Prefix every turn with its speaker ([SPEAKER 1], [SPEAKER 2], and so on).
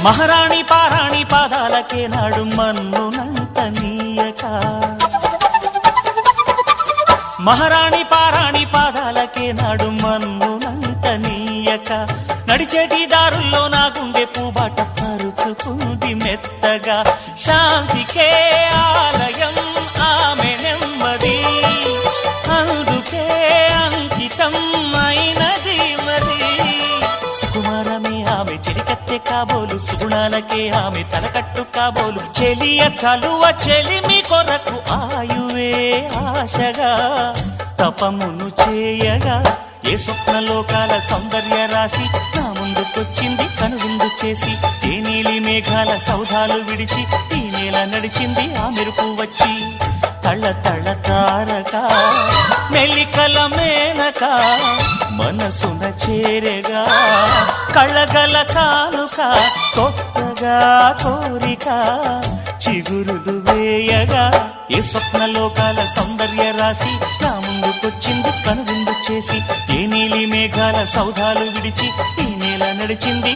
[SPEAKER 1] మహారాణి పారాణి పాదాలకే నాడు మన్నునంట నీయక మహారాణి పారాణి పాదాలకే నాడు మన్నునంట నీయక నడిచేటి దారుల్లో నా గుండె పూబాట పరుచుకుంది మెత్తగా శాంతికే ఆలయం ఆమె నెమ్మది అందుకే అంకితం అయినది మది సుకుమారమే ఆమె చిరికత్తె కాబోలు సుగుణాలకే ఆమె తలకట్టు కాబోలు చెలియ చలువ చెలిమి కొరకు ఆయువే ఆశగా తపమును చేయగా ఏ స్వప్నలోకాల సౌందర్య రాశి నా ముందుకొచ్చింది కనువిందు చేసి ఏ నీలి మేఘాల సౌధాలు విడిచి ఈ నేల నడిచింది ఆ మెరుపు వచ్చి తళ్ళ తళ్ళ తారక మెల్లికల మేనక మనసున చేరగా కళ్ళగల కానుక కొత్తగా కోరిక చిగురులు వేయగా ఏ స్వప్నలోకాల సౌందర్య రాశి నా ముందుకొచ్చింది కనువిందు చేసి ఏ నీలి మేఘాల సౌధాలు విడిచి ఈ నేల నడిచింది